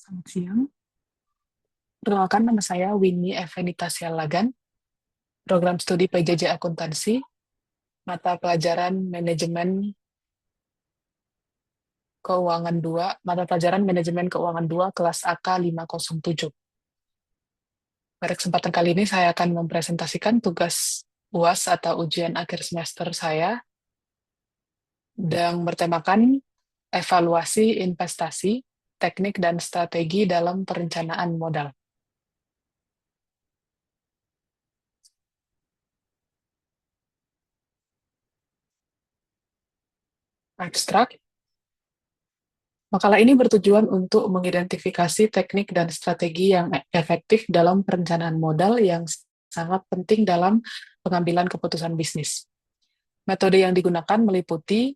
Selamat siang. Perkenalkan, nama saya Winnie Evenita Sialagan, program studi PJJ Akuntansi, mata pelajaran Manajemen Keuangan 2, mata pelajaran Manajemen Keuangan 2, kelas AK 507. Pada kesempatan kali ini saya akan mempresentasikan tugas UAS atau ujian akhir semester saya, dan bertemakan evaluasi investasi, teknik dan strategi dalam perencanaan modal. Ekstrak. Makalah ini bertujuan untuk mengidentifikasi teknik dan strategi yang efektif dalam perencanaan modal yang sangat penting dalam pengambilan keputusan bisnis. Metode yang digunakan meliputi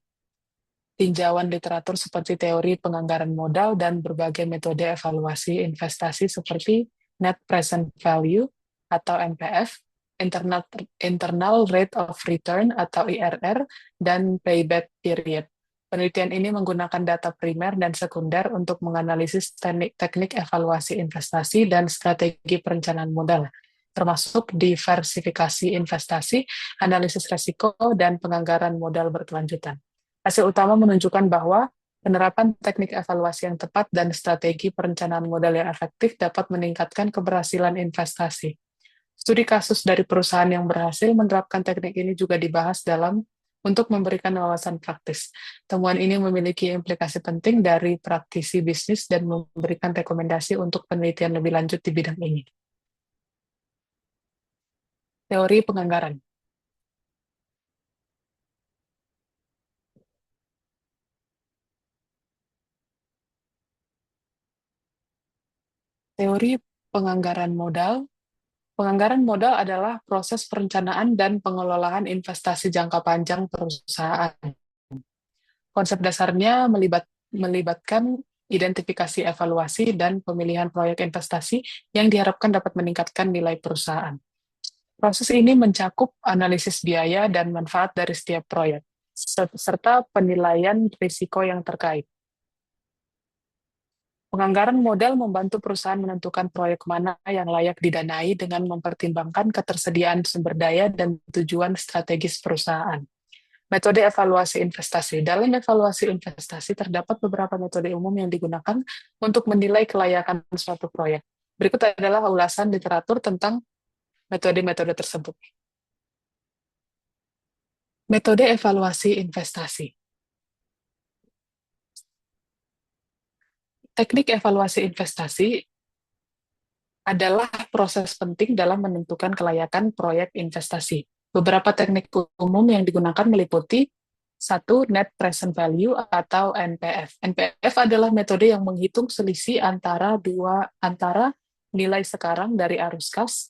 tinjauan literatur seperti teori penganggaran modal dan berbagai metode evaluasi investasi seperti Net Present Value atau NPV, Internal Rate of Return atau IRR, dan Payback Period. Penelitian ini menggunakan data primer dan sekunder untuk menganalisis teknik evaluasi investasi dan strategi perencanaan modal, termasuk diversifikasi investasi, analisis resiko, dan penganggaran modal berkelanjutan. Hasil utama menunjukkan bahwa penerapan teknik evaluasi yang tepat dan strategi perencanaan modal yang efektif dapat meningkatkan keberhasilan investasi. Studi kasus dari perusahaan yang berhasil menerapkan teknik ini juga dibahas untuk memberikan wawasan praktis. Temuan ini memiliki implikasi penting dari praktisi bisnis dan memberikan rekomendasi untuk penelitian lebih lanjut di bidang ini. Teori penganggaran. Teori penganggaran modal. Penganggaran modal adalah proses perencanaan dan pengelolaan investasi jangka panjang perusahaan. Konsep dasarnya melibatkan identifikasi, evaluasi, dan pemilihan proyek investasi yang diharapkan dapat meningkatkan nilai perusahaan. Proses ini mencakup analisis biaya dan manfaat dari setiap proyek, serta penilaian risiko yang terkait. Penganggaran modal membantu perusahaan menentukan proyek mana yang layak didanai dengan mempertimbangkan ketersediaan sumber daya dan tujuan strategis perusahaan. Metode evaluasi investasi. Dalam evaluasi investasi, terdapat beberapa metode umum yang digunakan untuk menilai kelayakan suatu proyek. Berikut adalah ulasan literatur tentang metode-metode tersebut. Metode evaluasi investasi. Teknik evaluasi investasi adalah proses penting dalam menentukan kelayakan proyek investasi. Beberapa teknik umum yang digunakan meliputi: satu, Net Present Value atau NPV. NPV adalah metode yang menghitung selisih antara nilai sekarang dari arus kas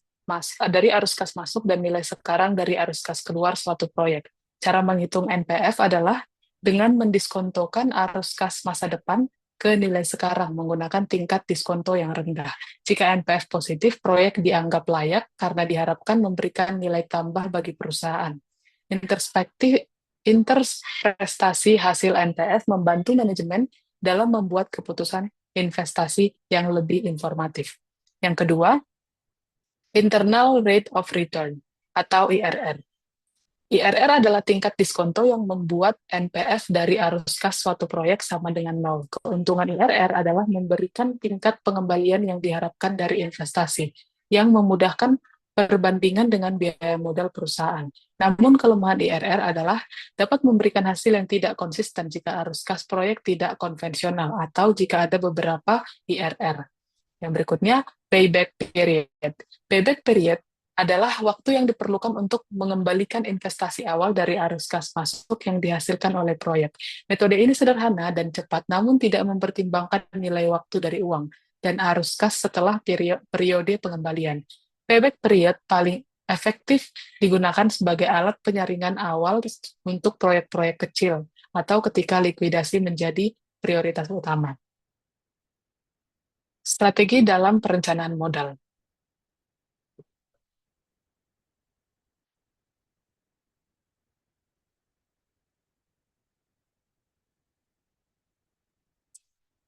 masuk dan nilai sekarang dari arus kas keluar suatu proyek. Cara menghitung NPV adalah dengan mendiskontokan arus kas masa depan ke nilai sekarang menggunakan tingkat diskonto yang rendah. Jika NPV positif, proyek dianggap layak karena diharapkan memberikan nilai tambah bagi perusahaan. Interpretasi hasil NPV membantu manajemen dalam membuat keputusan investasi yang lebih informatif. Yang kedua, Internal Rate of Return atau IRR. IRR adalah tingkat diskonto yang membuat NPV dari arus kas suatu proyek sama dengan nol. Keuntungan IRR adalah memberikan tingkat pengembalian yang diharapkan dari investasi, yang memudahkan perbandingan dengan biaya modal perusahaan. Namun kelemahan IRR adalah dapat memberikan hasil yang tidak konsisten jika arus kas proyek tidak konvensional atau jika ada beberapa IRR. Yang berikutnya, payback period. Payback period adalah waktu yang diperlukan untuk mengembalikan investasi awal dari arus kas masuk yang dihasilkan oleh proyek. Metode ini sederhana dan cepat, namun tidak mempertimbangkan nilai waktu dari uang dan arus kas setelah periode pengembalian. Payback period paling efektif digunakan sebagai alat penyaringan awal untuk proyek-proyek kecil atau ketika likuidasi menjadi prioritas utama. Strategi dalam perencanaan modal.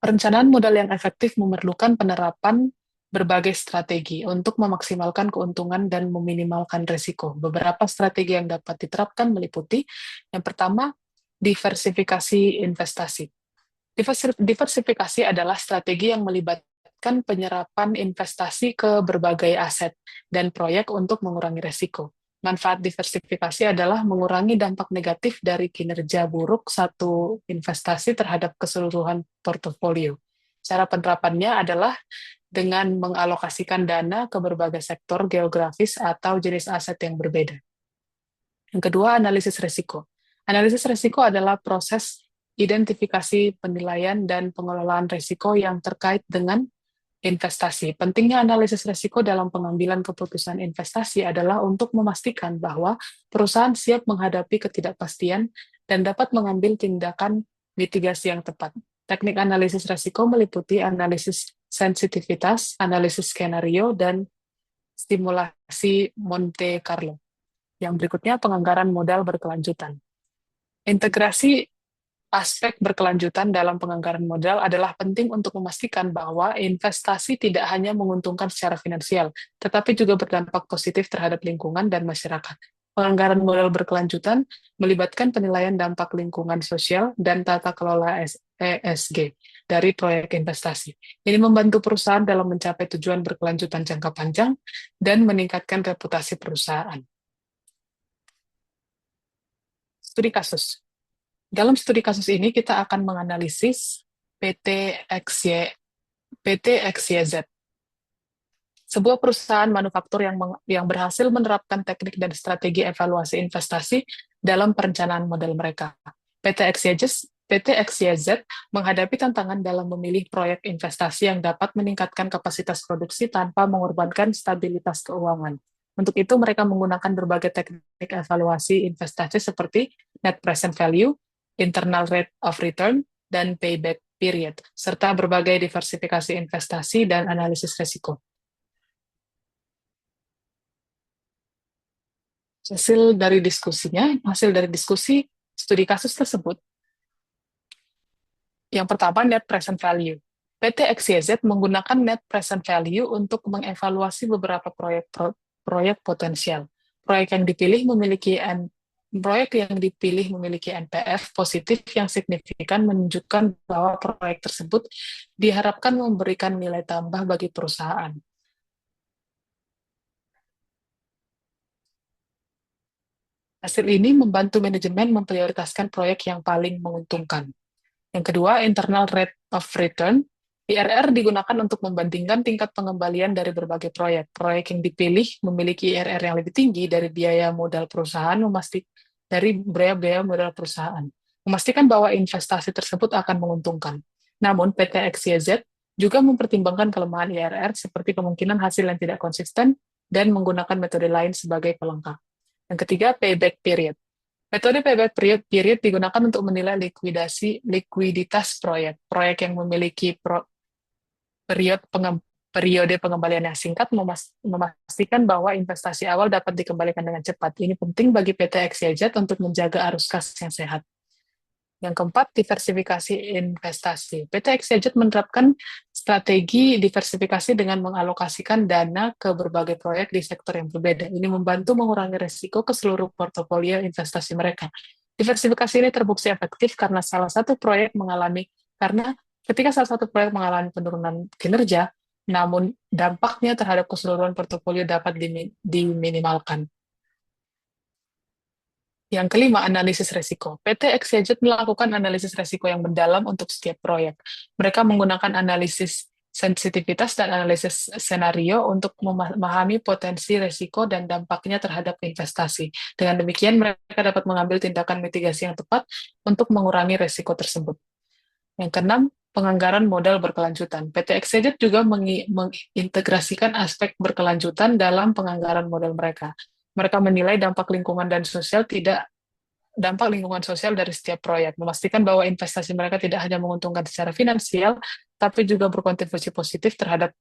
Perencanaan modal yang efektif memerlukan penerapan berbagai strategi untuk memaksimalkan keuntungan dan meminimalkan risiko. Beberapa strategi yang dapat diterapkan meliputi yang pertama, diversifikasi investasi. Diversifikasi adalah strategi yang melibatkan penyerapan investasi ke berbagai aset dan proyek untuk mengurangi risiko. Manfaat diversifikasi adalah mengurangi dampak negatif dari kinerja buruk satu investasi terhadap keseluruhan portofolio. Cara penerapannya adalah dengan mengalokasikan dana ke berbagai sektor geografis atau jenis aset yang berbeda. Yang kedua, analisis risiko. Analisis risiko adalah proses identifikasi, penilaian, dan pengelolaan risiko yang terkait dengan investasi. Pentingnya analisis risiko dalam pengambilan keputusan investasi adalah untuk memastikan bahwa perusahaan siap menghadapi ketidakpastian dan dapat mengambil tindakan mitigasi yang tepat. Teknik analisis risiko meliputi analisis sensitivitas, analisis skenario, dan simulasi Monte Carlo. Yang berikutnya, penganggaran modal berkelanjutan. Integrasi aspek berkelanjutan dalam penganggaran modal adalah penting untuk memastikan bahwa investasi tidak hanya menguntungkan secara finansial, tetapi juga berdampak positif terhadap lingkungan dan masyarakat. Penganggaran modal berkelanjutan melibatkan penilaian dampak lingkungan sosial dan tata kelola ESG dari proyek investasi. Ini membantu perusahaan dalam mencapai tujuan berkelanjutan jangka panjang dan meningkatkan reputasi perusahaan. Studi kasus. Dalam studi kasus ini, kita akan menganalisis PT XYZ, sebuah perusahaan manufaktur yang berhasil menerapkan teknik dan strategi evaluasi investasi dalam perencanaan model mereka. PT XYZ menghadapi tantangan dalam memilih proyek investasi yang dapat meningkatkan kapasitas produksi tanpa mengorbankan stabilitas keuangan. Untuk itu, mereka menggunakan berbagai teknik evaluasi investasi seperti net present value, internal rate of return, dan payback period, serta berbagai diversifikasi investasi dan analisis risiko. Hasil dari diskusi studi kasus tersebut, yang pertama, net present value. PT XYZ menggunakan net present value untuk mengevaluasi beberapa proyek potensial. Proyek yang dipilih memiliki NPV positif yang signifikan, menunjukkan bahwa proyek tersebut diharapkan memberikan nilai tambah bagi perusahaan. Hasil ini membantu manajemen memprioritaskan proyek yang paling menguntungkan. Yang kedua, internal rate of return. IRR digunakan untuk membandingkan tingkat pengembalian dari berbagai proyek. Proyek yang dipilih memiliki IRR yang lebih tinggi dari biaya modal perusahaan, memastikan bahwa investasi tersebut akan menguntungkan. Namun, PT XYZ juga mempertimbangkan kelemahan IRR seperti kemungkinan hasil yang tidak konsisten dan menggunakan metode lain sebagai pelengkap. Yang ketiga, payback period. Metode payback period digunakan untuk menilai likuiditas proyek. Proyek yang memiliki periode pengembalian yang singkat memastikan bahwa investasi awal dapat dikembalikan dengan cepat. Ini penting bagi PT XYZ untuk menjaga arus kas yang sehat. Yang keempat, diversifikasi investasi. PT XYZ menerapkan strategi diversifikasi dengan mengalokasikan dana ke berbagai proyek di sektor yang berbeda. Ini membantu mengurangi risiko ke seluruh portofolio investasi mereka. Diversifikasi ini terbukti efektif karena ketika salah satu proyek mengalami penurunan kinerja, namun dampaknya terhadap keseluruhan portofolio dapat diminimalkan. Yang kelima, analisis risiko. PT XYZ melakukan analisis risiko yang mendalam untuk setiap proyek. Mereka menggunakan analisis sensitivitas dan analisis skenario untuk memahami potensi risiko dan dampaknya terhadap investasi. Dengan demikian, mereka dapat mengambil tindakan mitigasi yang tepat untuk mengurangi risiko tersebut. Yang keenam, penganggaran modal berkelanjutan. PT XYZ juga mengintegrasikan aspek berkelanjutan dalam penganggaran modal mereka. Mereka menilai dampak lingkungan sosial dari setiap proyek, memastikan bahwa investasi mereka tidak hanya menguntungkan secara finansial, tapi juga berkontribusi positif terhadap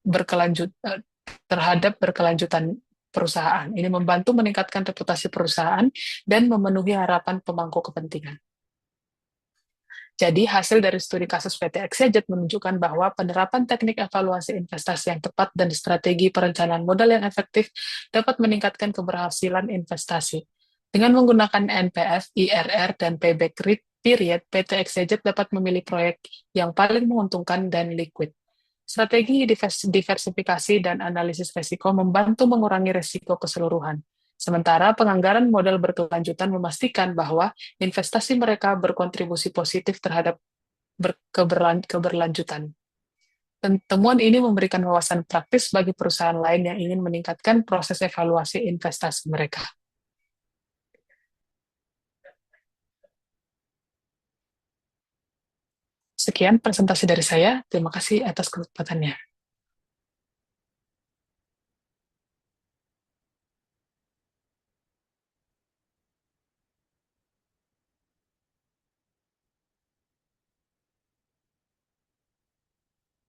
berkelanjutan perusahaan. Ini membantu meningkatkan reputasi perusahaan dan memenuhi harapan pemangku kepentingan. Jadi, hasil dari studi kasus PT Exeget menunjukkan bahwa penerapan teknik evaluasi investasi yang tepat dan strategi perencanaan modal yang efektif dapat meningkatkan keberhasilan investasi. Dengan menggunakan NPF, IRR, dan payback period, PT Exeget dapat memilih proyek yang paling menguntungkan dan liquid. Strategi diversifikasi dan analisis risiko membantu mengurangi risiko keseluruhan. Sementara penganggaran modal berkelanjutan memastikan bahwa investasi mereka berkontribusi positif terhadap keberlanjutan. Temuan ini memberikan wawasan praktis bagi perusahaan lain yang ingin meningkatkan proses evaluasi investasi mereka. Sekian presentasi dari saya. Terima kasih atas kesempatannya.